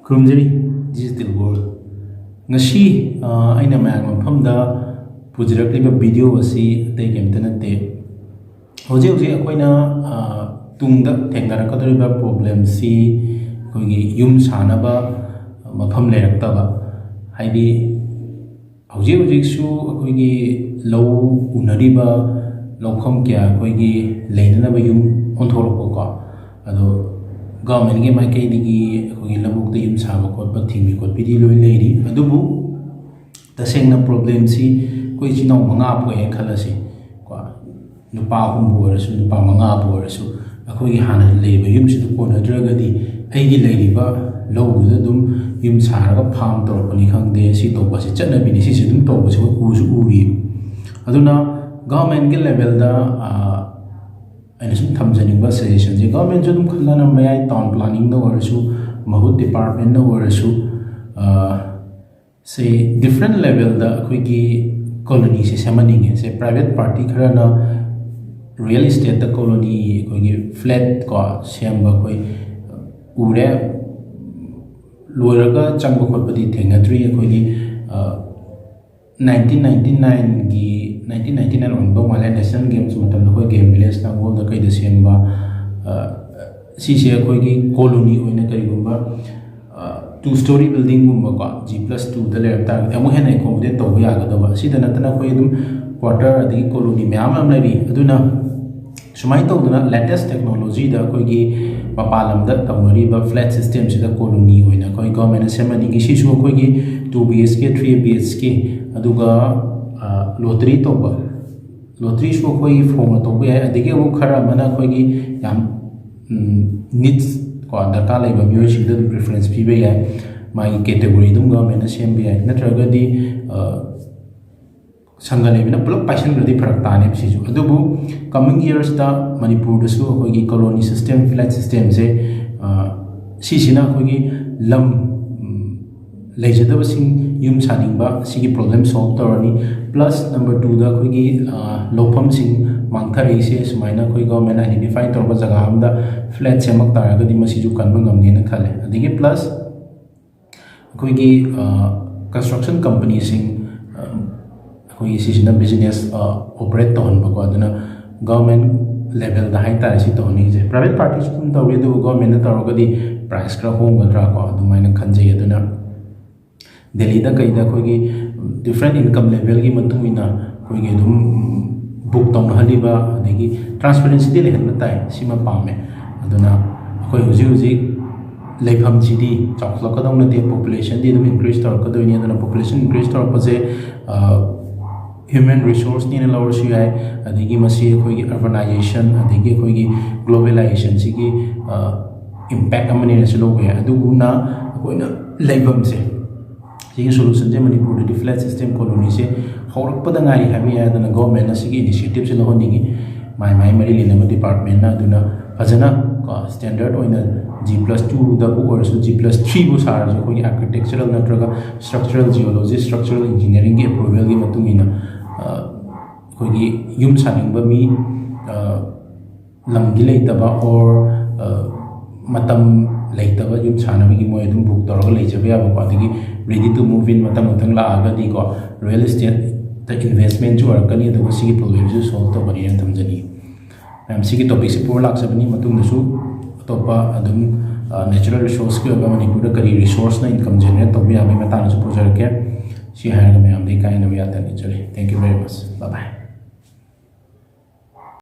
ꯈꯨꯔꯨꯝꯖꯔꯤ digital ꯋꯥꯔꯜ ngasi aina mayang mafamda pujirakliba video asi atei kemta natte hoje akoina tungda thengnarakadriba problem si koigi yum sanaba mafam leiraktaba haidi hoje su akoigi low unariba lawkham kya koigi leinanaba yum onthoroko ko ado government के माइकई दिगी कोई लबुक ते यम साबा कोटबा थिंगि कोटबिदि लोइ लेरि अदुबु तसेंगना problem सी कोई चिनो मंगा पोए खलसी को नुपा हुंबु रसु नुपा मंगा बु रसु अखोई हाना लेबा यम सिदु कोनद्रगदि अइगि लेरिबा लौदु दुम यम सारगा फार्म तोरपनि खंगदे सी तोबसि चटनबिनि सी दुम तोबसि उजु उरि अदुना गवर्नमेंट के लेवल दा and some thamjaning suggestions the government jodum khallana mai town planning no warsu mahut department no warsu say different level da akoigi colony se samaning say private party kharana real estate da colony akoigi flat ko semba koi ure loiraga changba khotpadi thengatri akoigi 1999 gi 1999 on do mala national games matam da koi game village na gol da kai da semba si se koi gi colony oina kari gumba two story building gumba ko G+2 da le ta amu hena accommodate to ya ga da ba si da natana koi dum quarter adi colony myam am lari aduna sumai to duna latest technology da koi gi mapalam da tamari ba flat system si da colony oina koi government semani gi si su koi gi 2 BHK 3 BHK aduga lottery to ba lottery so koi form to ba adigi wo khara mana koi gi yam needs ko data lai ba myo shi da preference pi ba ya mai category dum government na sem ba natraga di sangale bina pulak passion radi pharak ta ne si ju adubu coming years da manipur da su koi gi colony system flat system se si sina koi gi lam leijadaba sing yum saning ba sigi problem solve torani plus number 2 da koi gi lopam sing mangthari se sumaina koi government identify torba jaga amda flat semak taraga di masi ju kanba ngamne na khale adigi plus koi gi construction company sing koi gi sisina business operate ton ba ko aduna government level da hai ta si to ni je private parties kum tawri du government na taraga di price kra home gadra ko adumaina khanjai aduna Delhi da kai da koi gi different income level gi matumina koi gi dum book tong haliba adegi transparency de lehan tai sima pame aduna koi huji leifam chidi choklo ka dong na de population di dum increase tor ka do ni aduna population increase tor pa je human resource ni na lower shi ai adegi masi koi gi urbanization adegi koi gi globalization si gi impact amani na silo ya aduguna koi na leifam se sigi solution je manipur di flat system colony se horak pada ngari habi ya dana government na sigi initiative se lo ningi mai mari lina department na duna fajana ko standard oina G+2 da bu or so G+3 bu sar jo koi architectural na traga structural geology structural engineering ge approval gi matungina koi gi yum saning ba mi lamgi leitaba or matam leitaba yum sanabagi moi dum book toroga leijabe ya ba adigi ready to move in matam matam la aga di ko real estate the investment ju arkani da sigi problem ju solve to bani tham jani am sigi topic se pur lak sabani matung da su topa adum natural resource ke ba mani pura kari resource na income generate to bi abi mata na su project ke si ha ga me am de kai na bi ata ni chale thank you very much bye bye